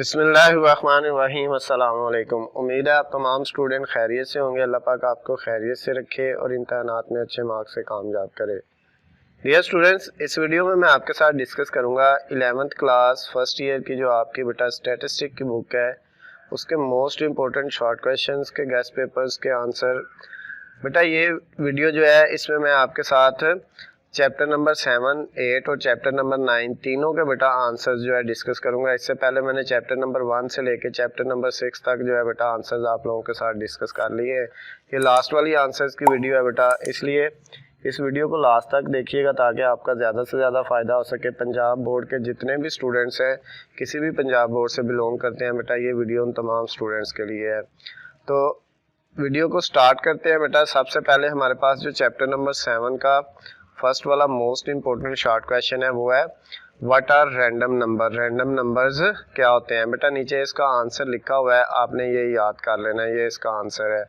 बिस्मिल्लाहिर्रहमानिर्रहीम। अस्सलाम वालेकुम। उम्मीद है आप तमाम स्टूडेंट खैरियत से होंगे। अल्लाह पाक आपको खैरियत से रखे और इम्तहानात में अच्छे मार्क्स से कामयाब करे। डियर स्टूडेंट्स, इस वीडियो में मैं आपके साथ डिस्कस करूंगा 11th क्लास फर्स्ट ईयर की जो आपकी बेटा स्टैटिस्टिक की बुक है उसके मोस्ट इम्पोर्टेंट शॉर्ट क्वेश्चंस के गेस्ट पेपर्स के आंसर। बेटा ये वीडियो जो है इसमें मैं आपके साथ चैप्टर नंबर 7, 8 और चैप्टर नंबर 9 तीनों के बेटा आंसर्स जो है डिस्कस करूंगा। इससे पहले मैंने चैप्टर नंबर 1 से लेके चैप्टर नंबर 6 तक जो है बेटा आंसर्स आप लोगों के साथ डिस्कस कर लिए हैं। ये लास्ट वाली आंसर्स की वीडियो है बेटा, इसलिए इस वीडियो को लास्ट तक देखिएगा ताकि आपका ज़्यादा से ज़्यादा फ़ायदा हो सके। पंजाब बोर्ड के जितने भी स्टूडेंट्स हैं, किसी भी पंजाब बोर्ड से बिलोंग करते हैं बेटा, ये वीडियो उन तमाम स्टूडेंट्स के लिए है। तो वीडियो को स्टार्ट करते हैं बेटा। सबसे पहले हमारे पास जो चैप्टर नंबर 7 का फर्स्ट वाला मोस्ट इम्पोर्टेंट शॉर्ट क्वेश्चन है वो है what are random number. Random numbers क्या होते हैं बेटा? नीचे इसका आंसर लिखा हुआ है, आपने ये याद कर लेना है, ये इसका आंसर है।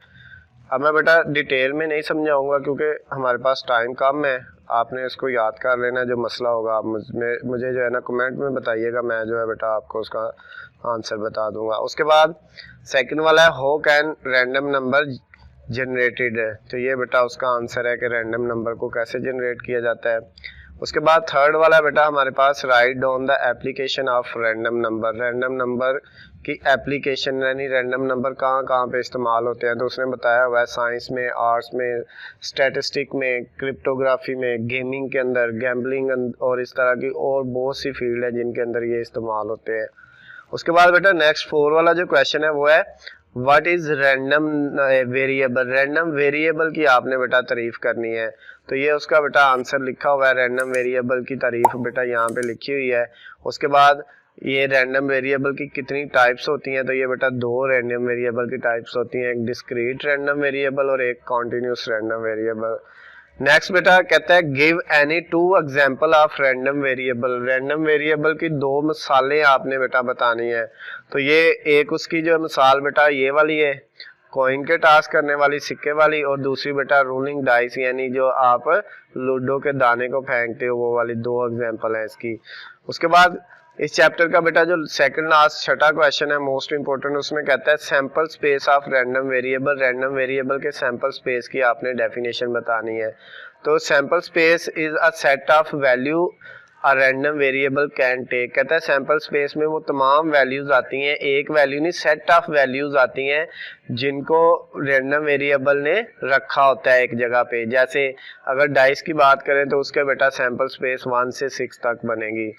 अब मैं बेटा डिटेल में नहीं समझाऊंगा क्योंकि हमारे पास टाइम कम है, आपने इसको याद कर लेना। जो मसला होगा आप मुझे जो है ना कमेंट में बताइएगा, मैं जो है बेटा आपको उसका आंसर बता दूंगा। उसके बाद सेकंड वाला है how can random number generated है, तो ये बेटा उसका आंसर है कि रैंडम नंबर को कैसे जनरेट किया जाता है। उसके बाद थर्ड वाला बेटा हमारे पास right down the application of random number. Random number की एप्लीकेशन यानी रैंडम नंबर कहाँ कहाँ पे इस्तेमाल होते हैं, तो उसने बताया हुआ है साइंस में, आर्ट्स में, स्टैटिस्टिक में, क्रिप्टोग्राफी में, गेमिंग के अंदर, गैम्बलिंग और इस तरह की और बहुत सी फील्ड है जिनके अंदर ये इस्तेमाल होते हैं। उसके बाद बेटा नेक्स्ट 4 वाला जो क्वेश्चन है वो है what is random variable. Random variable की आपने बेटा तारीफ करनी है, तो ये उसका बेटा आंसर लिखा हुआ है। रैंडम वेरिएबल की तारीफ बेटा यहाँ पे लिखी हुई है। उसके बाद ये रैंडम वेरिएबल की कितनी टाइप्स होती हैं, तो ये बेटा 2 रैंडम वेरिएबल की टाइप्स होती हैं, एक डिस्क्रीट रैंडम वेरिएबल और एक कॉन्टिन्यूस रैंडम वेरिएबल। नेक्स्ट बेटा कहता है give any 2 example of random variable. Random variable की 2 मिसालें आपने बेटा बतानी है, तो ये एक उसकी जो मिसाल बेटा ये वाली है, कॉइन के टास्क करने वाली, सिक्के वाली, और दूसरी बेटा रोलिंग डाइस यानी जो आप लूडो के दाने को फेंकते हो वो वाली 2 एग्जांपल है इसकी। उसके बाद इस चैप्टर का बेटा जो सेकंड लास्ट छठा क्वेश्चन है मोस्ट इंपोर्टेंट, उसमें कहता है sample space of random variable. Random variable के सैंपल स्पेस की आपने डेफिनेशन बतानी है। तो sample space is a set of value a random variable can take. कहता है सैंपल स्पेस में वो तमाम वैल्यूज आती हैं, एक वैल्यू नहीं सेट ऑफ वैल्यूज आती हैं जिनको रैंडम वेरिएबल ने रखा होता है एक जगह पे। जैसे अगर डाइस की बात करें तो उसके बेटा सैंपल स्पेस 1 से 6 तक बनेगी।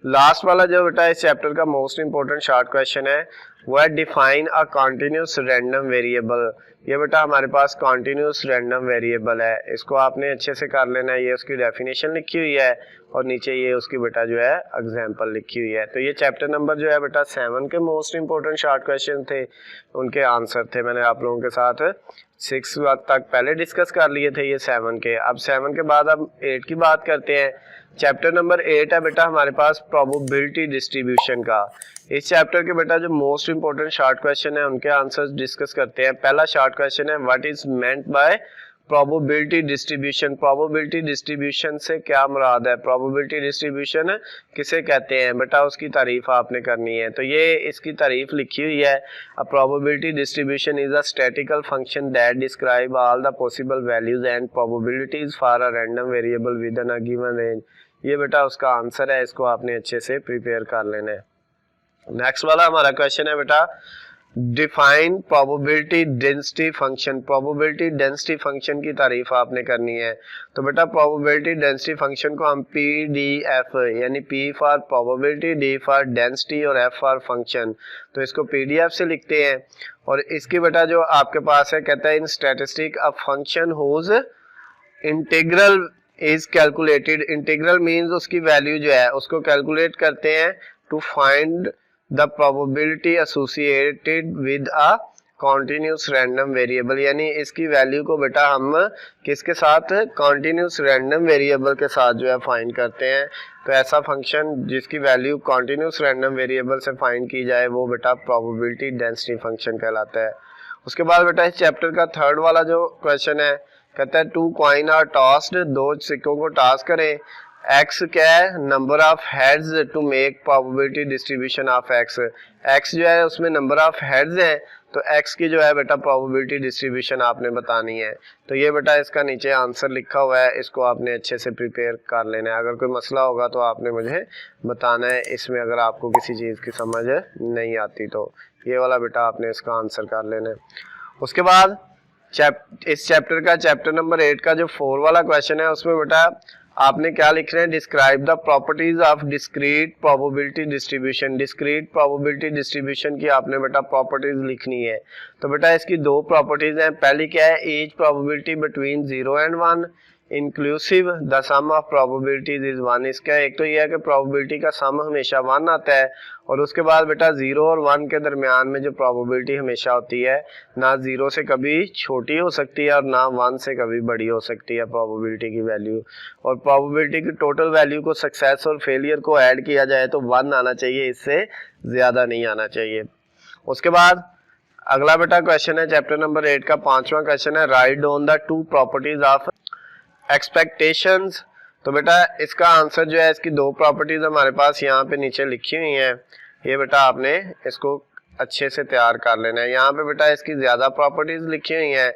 लास्ट वाला जो बेटा इस चैप्टर का मोस्ट इंपोर्टेंट शॉर्ट क्वेश्चन है वो है define a continuous random variable. ये बेटा हमारे पास कॉन्टिन्यूस रैंडम वेरिएबल है, इसको आपने अच्छे से कर लेना है। ये उसकी डेफिनेशन लिखी हुई है और नीचे ये उसकी बेटा जो है एग्जांपल लिखी हुई है। तो ये चैप्टर नंबर जो है बेटा 7 के मोस्ट इंपोर्टेंट शॉर्ट क्वेश्चन थे, उनके आंसर थे। मैंने आप लोगों के साथ 6 तक पहले डिस्कस कर लिए थे ये 7 के। अब 7 के बाद अब 8 की बात करते हैं। चैप्टर नंबर 8 है बेटा हमारे पास प्रोबेबिलिटी डिस्ट्रीब्यूशन का। इस चैप्टर के बेटा जो मोस्ट इंपोर्टेंट शॉर्ट क्वेश्चन है उनके आंसर्स डिस्कस करते हैं। पहला शॉर्ट क्वेश्चन है what is meant by probability distribution. Probability distribution से क्या मुराद है? प्रोबेबिलिटी डिस्ट्रीब्यूशन किसे कहते हैं बेटा, उसकी तारीफ आपने करनी है। तो ये इसकी तारीफ लिखी हुई है। A probability distribution is a statistical function that describe all the possible values and probabilities for a random variable with in a given range. ये बेटा उसका आंसर है, इसको आपने अच्छे से प्रिपेयर कर लेना है। नेक्स्ट वाला हमारा क्वेश्चन है बेटा define probability density function. Probability density function की तारीफ आपने करनी है। तो बेटा प्रोबेबिलिटी डेंसिटी फंक्शन को हम PDF यानी P for probability, D for density और F फॉर फंक्शन, तो इसको PDF से लिखते हैं। और इसकी बेटा जो आपके पास है कहता है in statistic a function whose integral is calculated. Integral means उसकी वैल्यू जो है उसको कैलकुलेट करते हैं to find the probability associated with a continuous random variable. यानी इसकी वैल्यू को बेटा हम किसके साथ, कॉन्टिन्यूस रैंडम वेरिएबल के साथ जो है फाइंड करते हैं। तो ऐसा फंक्शन जिसकी वैल्यू कॉन्टिन्यूस रैंडम वेरिएबल से फाइंड की जाए वो बेटा प्रोबेबिलिटी डेंसिटी फंक्शन कहलाता है। उसके बाद बेटा इस चैप्टर का थर्ड वाला जो क्वेश्चन है कहता है 2 कॉइन आर टॉस्ड। 2 सिक्कों को टॉस करें एक्स क्या है, number of heads to make probability distribution of X. X जो है उसमें नंबर ऑफ हेड्स हैं, तो एक्स की जो है बेटा प्रोबेबिलिटी डिस्ट्रीब्यूशन आपने बतानी है। तो ये बेटा इसका नीचे आंसर लिखा हुआ है, इसको आपने अच्छे से प्रिपेयर कर लेना है। अगर कोई मसला होगा तो आपने मुझे बताना है इसमें, अगर आपको किसी चीज़ की समझ नहीं आती तो ये वाला बेटा आपने इसका आंसर कर लेना है। उसके बाद इस चैप्टर का चैप्टर नंबर 8 का जो 4 वाला क्वेश्चन है उसमें बेटा आपने क्या लिख रहे हैं, describe the properties of discrete probability distribution. Discrete probability distribution की आपने बेटा प्रॉपर्टीज लिखनी है। तो बेटा इसकी दो प्रॉपर्टीज हैं। पहली क्या है, each probability between 0 and 1 inclusive the sum of probabilities is 1। इसका एक तो ये है कि प्रोबेबिलिटी का सम हमेशा 1 आता है, और उसके बाद बेटा 0 और 1 के दरमियान में जो प्रोबेबिलिटी हमेशा होती है, ना 0 से कभी छोटी हो सकती है और ना 1 से कभी बड़ी हो सकती है प्रोबेबिलिटी की वैल्यू। और प्रोबेबिलिटी की टोटल वैल्यू को सक्सेस और फेलियर को ऐड किया जाए तो 1 आना चाहिए, इससे ज़्यादा नहीं आना चाहिए। उसके बाद अगला बेटा क्वेश्चन है चैप्टर नंबर 8 का 5वां क्वेश्चन है, right down the two properties of expectations. तो बेटा इसका आंसर जो है, इसकी दो प्रॉपर्टीज हमारे पास यहाँ पे नीचे लिखी हुई हैं, ये बेटा आपने इसको अच्छे से तैयार कर लेना है। यहाँ पे बेटा इसकी ज़्यादा प्रॉपर्टीज लिखी हुई हैं,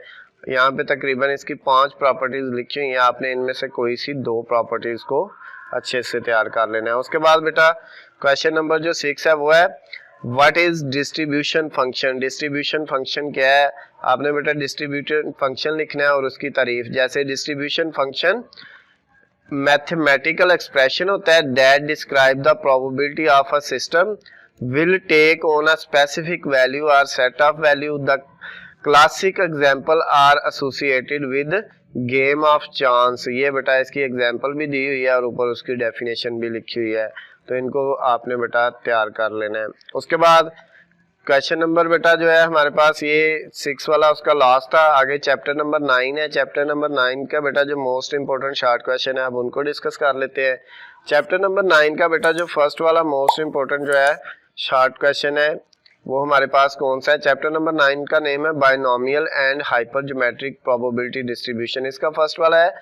यहाँ पे तकरीबन इसकी 5 प्रॉपर्टीज लिखी हुई हैं, आपने इनमें से कोई सी 2 प्रॉपर्टीज को अच्छे से तैयार कर लेना है। उसके बाद बेटा क्वेश्चन नंबर जो 6 है वो है, what is distribution function. Distribution function क्या है, आपने बेटा डिस्ट्रीब्यूशन फंक्शन लिखना है और उसकी तारीफ। जैसे डिस्ट्रीब्यूशन फंक्शन मैथमेटिकल एक्सप्रेशन होता है that describe the probability of a system will take on a specific value और set of value. The classic example are associated with game of chance. ये बेटा इसकी एग्जांपल भी दी हुई है और ऊपर उसकी डेफिनेशन भी लिखी हुई है, तो इनको आपने बेटा तैयार कर लेना है। उसके बाद क्वेश्चन नंबर बेटा जो है हमारे पास ये 6 वाला उसका लास्ट था। आगे चैप्टर नंबर 9 है। चैप्टर नंबर 9 का बेटा जो मोस्ट इंपोर्टेंट शॉर्ट क्वेश्चन है, अब उनको डिस्कस कर लेते हैं। चैप्टर नंबर 9 का बेटा जो फर्स्ट वाला मोस्ट इंपोर्टेंट जो है शॉर्ट क्वेश्चन है वो हमारे पास कौन सा है। चैप्टर नंबर 9 का नेम है बायनोमियल एंड हाइपरज्योमेट्रिक प्रोबेबिलिटी डिस्ट्रीब्यूशन। इसका फर्स्ट वाला है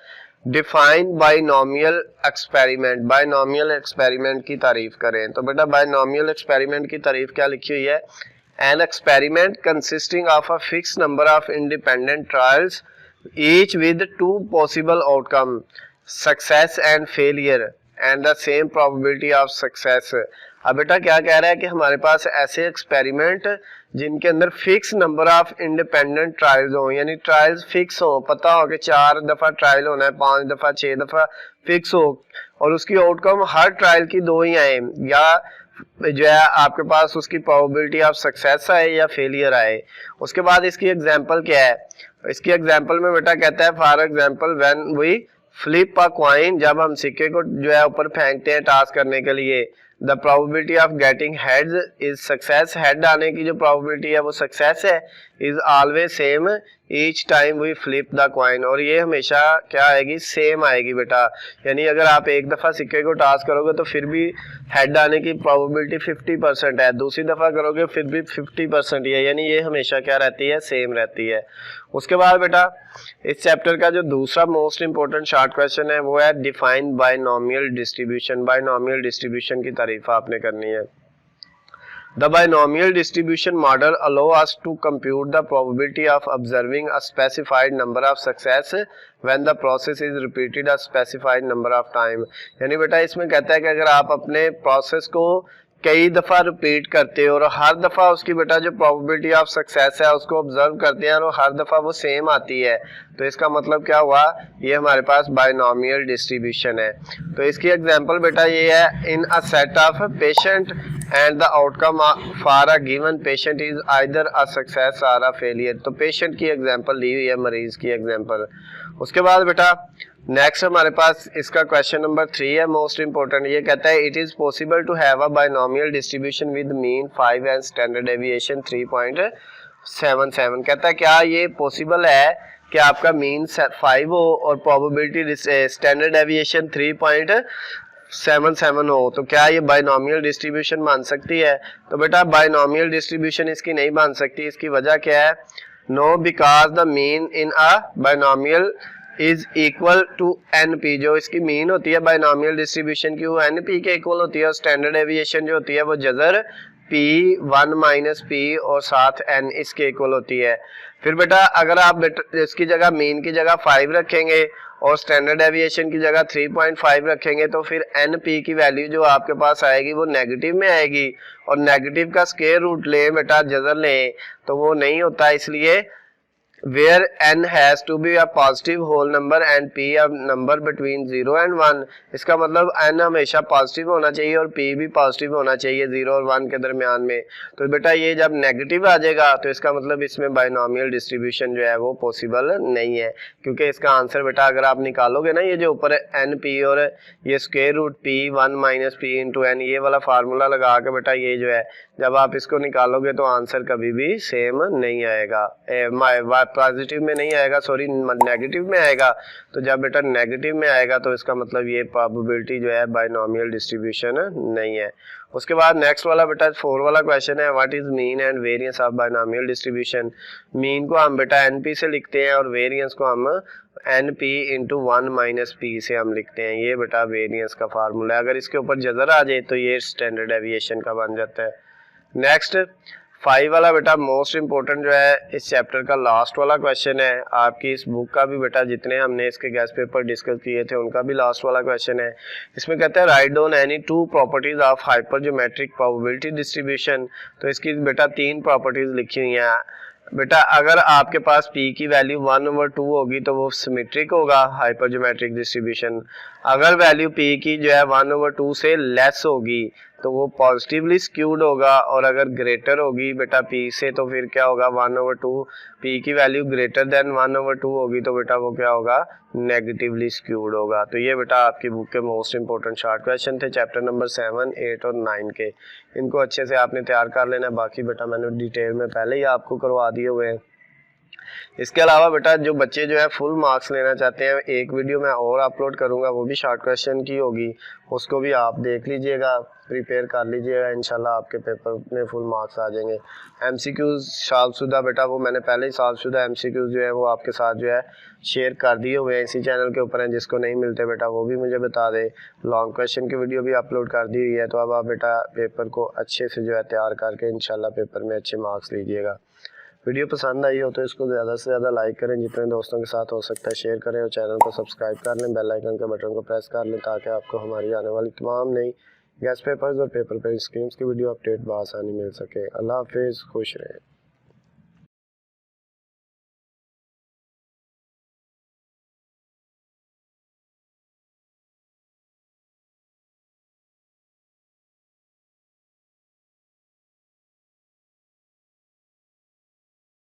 define binomial experiment. Binomial experiment की तारीफ करें। तो बेटा बायनोमियल एक्सपेरिमेंट की तारीफ क्या लिखी हुई है, an experiment consisting of a fixed number of independent trials each with two possible outcome, success and failure and the same probability of success। अब बेटा क्या कह रहा है कि हमारे पास ऐसे एक्सपेरिमेंट जिनके अंदर fix number of independent trials हो, यानी ट्रायल्स फिक्स हो, पता हो कि 4 दफा ट्रायल होना है, 5 दफा, 6 दफा फिक्स हो, और उसकी आउटकम हर ट्रायल की 2 ही आए, या जो है आपके पास उसकी प्रोबेबिलिटी ऑफ सक्सेस आए या फेलियर आए। उसके बाद इसकी एग्जांपल क्या है, इसकी एग्जांपल में बेटा कहता है for example when we flip a coin, जब हम सिक्के को जो है ऊपर फेंकते हैं टास्क करने के लिए, the probability of getting heads is success. Head आने की जो प्रोबेबिलिटी है वो सक्सेस है, is always same each time we flip the coin. और ये हमेशा क्या आएगी, सेम आएगी बेटा। यानी अगर आप एक दफा सिक्के को टास करोगे तो फिर भी हेड आने की प्रोबेबिलिटी 50% है, दूसरी दफा करोगे फिर भी 50% ही है, यानी ये हमेशा क्या रहती है, सेम रहती है। उसके बाद बेटा इस चैप्टर का जो दूसरा मोस्ट इंपोर्टेंट शॉर्ट क्वेश्चन है वो है define binomial distribution. Binomial distribution की तारीफ आपने करनी है। The binomial distribution model allow us to compute the probability of observing a specified number of success when the process is repeated a specified number of time। यानी बेटा इसमें कहता है कि अगर आप अपने प्रोसेस को कई दफा रिपीट करते हो और हर दफा उसकी बेटा जो प्रोबेबिलिटी ऑफ सक्सेस है उसको ऑब्जर्व करते हैं और हर दफा वो सेम आती है, तो इसका मतलब क्या हुआ, ये हमारे पास बायनोमियल डिस्ट्रीब्यूशन है। तो इसकी एग्जांपल बेटा ये है, in a set of patient and the outcome for a given patient is either a success और अ फेलियर। तो पेशेंट की एग्जांपल ली हुई है, मरीज की एग्जांपल। उसके बाद बेटा नेक्स्ट हमारे पास इसका क्वेश्चन नंबर 3 है, मोस्ट इंपोर्टेंट। ये कहता है it is possible to have a binomial distribution with mean 5 and standard deviation 3.77। कहता है क्या ये पॉसिबल है कि आपका मीन 5 हो और प्रोबेबिलिटी स्टैंडर्ड डेविएशन 3.77 हो, तो क्या ये बायनोमियल डिस्ट्रीब्यूशन बन सकती है। तो बेटा बायनोमियल डिस्ट्रीब्यूशन इसकी नहीं बन सकती। इसकी वजह क्या है, no because the mean in a binomial is equal to NP, जो इसकी मीन होती है बाइनोमियल डिस्ट्रीब्यूशन की वो NP के इक्वल होती है, और स्टैंडर्ड डेविएशन जो होती है वो जजर P1 माइनस P और साथ N इसके इक्वल होती है। फिर बेटा अगर आप इसकी जगह मीन की जगह 5 रखेंगे और स्टैंडर्ड डेविएशन की जगह 3.5 रखेंगे तो फिर NP की वैल्यू जो आपके पास आएगी वो नेगेटिव में आएगी, और नेगेटिव का स्क्वायर रूट लें बेटा, जजर लें तो वो नहीं होता, इसलिए where n has to be a positive whole number and p a number between 0 and 1, इसका मतलब n हमेशा पॉजिटिव होना चाहिए और p भी पॉजिटिव होना चाहिए 0 और 1 के दरमियान में। तो बेटा ये जब नेगेटिव आ जाएगा तो इसका मतलब इसमें बाइनोमियल डिस्ट्रीब्यूशन जो है वो पॉसिबल नहीं है, क्योंकि इसका आंसर बेटा अगर आप निकालोगे ना, ये जो ऊपर एन पी और ये square root P1 minus P into n, ये वाला फार्मूला लगा के बेटा ये जो है जब आप इसको निकालोगे तो आंसर कभी भी सेम नहीं आएगा, पॉजिटिव में नहीं आएगा, सॉरी नेगेटिव में आएगा। तो जब बेटा नेगेटिव में आएगा तो इसका मतलब ये प्रोबेबिलिटी जो है बाइनोमियल डिस्ट्रीब्यूशन नहीं है। उसके बाद नेक्स्ट वाला बेटा 4 वाला क्वेश्चन है, what is mean and variance of binomial distribution. Mean को हम बेटा NP से लिखते हैं और वेरिएंस को हम NP इंटू 1 माइनस P से हम लिखते हैं। ये बेटा वेरिएंस का फार्मूला है, अगर इसके ऊपर जजर आ जाए तो ये स्टैंडर्ड डेविएशन का बन जाता है। नेक्स्ट 5 वाला बेटा मोस्ट इंपॉर्टेंट जो है इस चैप्टर का लास्ट वाला क्वेश्चन है, आपकी इस बुक का भी बेटा जितने हमने इसके गेस्ट पेपर डिस्कस किए थे उनका भी लास्ट वाला क्वेश्चन है। इसमें कहते हैं right down any 2 properties of hypergeometric probability distribution. तो इसकी बेटा 3 प्रॉपर्टीज लिखी हुई हैं बेटा। अगर आपके पास P की वैल्यू 1/2 होगी तो वो सिमेट्रिक होगा हाइपरज्योमेट्रिक डिस्ट्रीब्यूशन। अगर वैल्यू P की जो है 1/2 से लेस होगी तो वो पॉजिटिवली स्क्यूड होगा, और अगर ग्रेटर होगी बेटा P से तो फिर क्या होगा 1/2, P की वैल्यू ग्रेटर देन 1/2 होगी तो बेटा वो क्या होगा नेगेटिवली स्क्यूड होगा। तो ये बेटा आपकी बुक के मोस्ट इंपॉर्टेंट शॉर्ट क्वेश्चन थे चैप्टर नंबर 7, 8 और 9 के। इनको अच्छे से आपने तैयार कर लेना है, बाकी बेटा मैंने डिटेल में पहले ही आपको करवा दिए हुए हैं। इसके अलावा बेटा जो बच्चे जो है फुल मार्क्स लेना चाहते हैं, एक वीडियो मैं और अपलोड करूंगा, वो भी शॉर्ट क्वेश्चन की होगी, उसको भी आप देख लीजिएगा, प्रिपेयर कर लीजिएगा, इंशाल्लाह आपके पेपर में फुल मार्क्स आ जाएंगे। MCQs सालशुदा बेटा वो मैंने पहले ही सालशुदा MCQs जो है वो आपके साथ जो है शेयर कर दिए हुए हैं, इसी चैनल के ऊपर हैं, जिसको नहीं मिलते बेटा वो भी मुझे बता दे। लॉन्ग क्वेश्चन की वीडियो भी अपलोड कर दी हुई है, तो अब आप बेटा पेपर को अच्छे से जो है तैयार करके इंशाल्लाह पेपर में अच्छे मार्क्स लीजिएगा। वीडियो पसंद आई हो तो इसको ज़्यादा से ज़्यादा लाइक करें, जितने दोस्तों के साथ हो सकता है शेयर करें, और चैनल को सब्सक्राइब कर लें, बेल आइकन के बटन को प्रेस कर लें ताकि आपको हमारी आने वाली तमाम नई गेस्ट पेपर्स और पेपर पे स्कीम्स की वीडियो अपडेट बआसानी मिल सके। अल्लाह हाफिज़, खुश रहें।